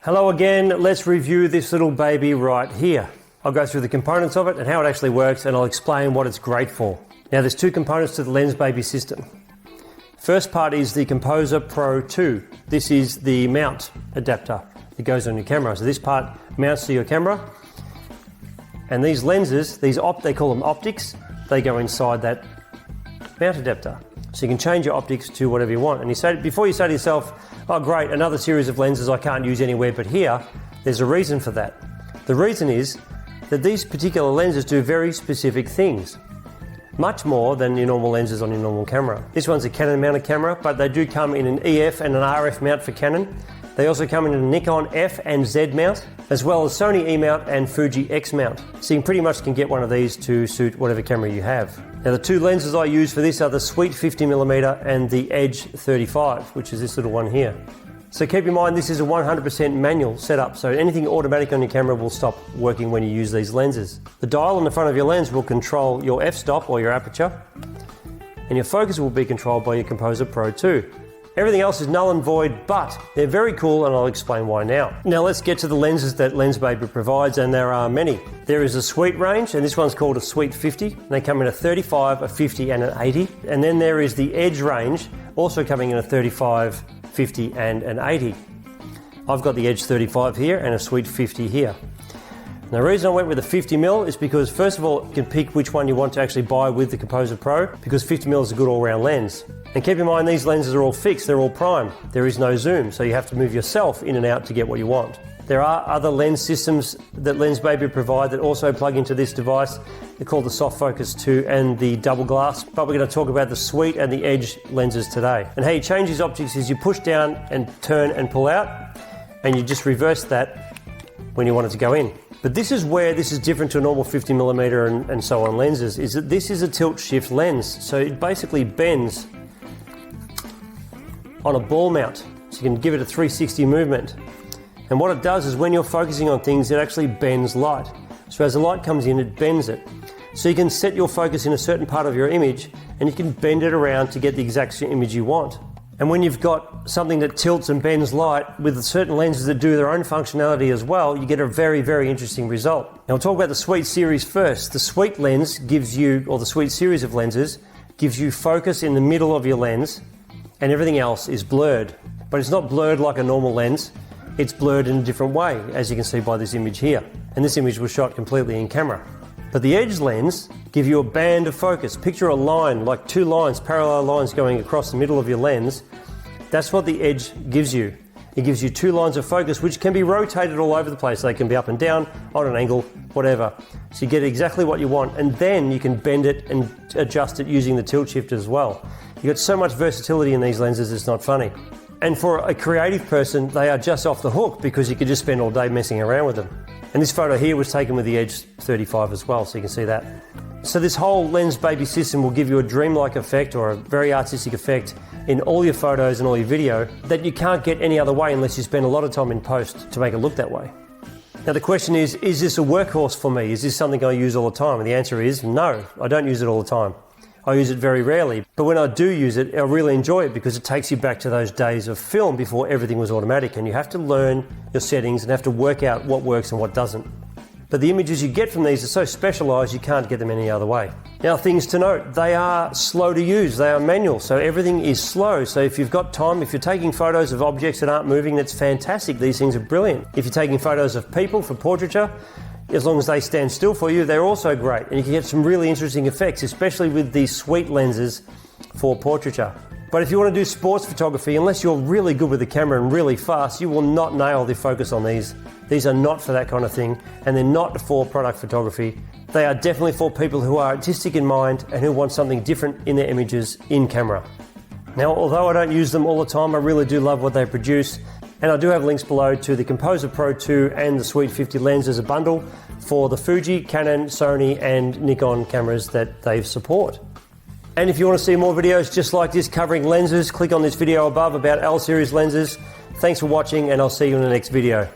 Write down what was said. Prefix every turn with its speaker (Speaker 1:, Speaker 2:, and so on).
Speaker 1: Hello again, let's review this little baby right here. I'll go through the components of it and how it actually works, and I'll explain what it's great for. Now there's two components to the Lensbaby system. First part is the Composer Pro II. This is the mount adapter that goes on your camera. So this part mounts to your camera, and these lenses, they call them optics, they go inside that mount adapter. So you can change your optics to whatever you want. And before you say to yourself, oh great, another series of lenses I can't use anywhere but here, there's a reason for that. The reason is that these particular lenses do very specific things, much more than your normal lenses on your normal camera. This one's a Canon mounted camera, but they do come in an EF and an RF mount for Canon. They also come in a Nikon F and Z mount, as well as Sony E mount and Fuji X mount. So you pretty much can get one of these to suit whatever camera you have. Now the two lenses I use for this are the Sweet 50mm and the Edge 35, which is this little one here. So keep in mind this is a 100% manual setup, so anything automatic on your camera will stop working when you use these lenses. The dial on the front of your lens will control your f-stop or your aperture, and your focus will be controlled by your Composer Pro II. Everything else is null and void, but they're very cool, and I'll explain why now. Now let's get to the lenses that Lensbaby provides, and there are many. There is a Sweet range, and this one's called a Sweet 50. They come in a 35, a 50 and an 80. And then there is the Edge range, also coming in a 35, 50 and an 80. I've got the Edge 35 here and a Sweet 50 here. And the reason I went with a 50mm is because first of all you can pick which one you want to actually buy with the Composer Pro, because 50mm is a good all-round lens. And keep in mind these lenses are all fixed, they're all prime. There is no zoom, so you have to move yourself in and out to get what you want. There are other lens systems that Lensbaby provide that also plug into this device. They're called the Soft Focus 2 and the Double Glass, but we're going to talk about the Sweet and the Edge lenses today. And how you change these optics is you push down and turn and pull out, and you just reverse that when you want it to go in. But this is where this is different to a normal 50mm and so on lenses, is that this is a tilt shift lens. So it basically bends on a ball mount. So you can give it a 360 movement. And what it does is when you're focusing on things, it actually bends light. So as the light comes in, it bends it. So you can set your focus in a certain part of your image, and you can bend it around to get the exact image you want. And when you've got something that tilts and bends light with certain lenses that do their own functionality as well, you get a very, very interesting result. Now we'll talk about the Sweet series first. The Sweet lens gives you, or the Sweet series of lenses, gives you focus in the middle of your lens, and everything else is blurred. But it's not blurred like a normal lens, it's blurred in a different way, as you can see by this image here. And this image was shot completely in camera. But the Edge lens give you a band of focus. Picture a line, like two lines, parallel lines going across the middle of your lens. That's what the Edge gives you. It gives you two lines of focus which can be rotated all over the place. They can be up and down, on an angle, whatever. So you get exactly what you want, and then you can bend it and adjust it using the tilt shift as well. You get so much versatility in these lenses, it's not funny. And for a creative person, they are just off the hook because you could just spend all day messing around with them. And this photo here was taken with the Edge 35 as well, so you can see that. So this whole Lensbaby system will give you a dreamlike effect, or a very artistic effect, in all your photos and all your video that you can't get any other way unless you spend a lot of time in post to make it look that way. Now the question is this a workhorse for me? Is this something I use all the time? And the answer is no, I don't use it all the time. I use it very rarely, but when I do use it, I really enjoy it because it takes you back to those days of film before everything was automatic, and you have to learn your settings and have to work out what works and what doesn't. But the images you get from these are so specialised you can't get them any other way. Now things to note, they are slow to use, they are manual, so everything is slow. So if you've got time, if you're taking photos of objects that aren't moving, that's fantastic, these things are brilliant. If you're taking photos of people for portraiture, as long as they stand still for you, they're also great. And you can get some really interesting effects, especially with these Sweet lenses for portraiture. But if you want to do sports photography, unless you're really good with the camera and really fast, you will not nail the focus on these. These are not for that kind of thing, and they're not for product photography. They are definitely for people who are artistic in mind and who want something different in their images in camera. Now, although I don't use them all the time, I really do love what they produce. And I do have links below to the Composer Pro II and the Sweet 50 lens as a bundle for the Fuji, Canon, Sony and Nikon cameras that they support. And if you want to see more videos just like this covering lenses, click on this video above about L series lenses. Thanks for watching, and I'll see you in the next video.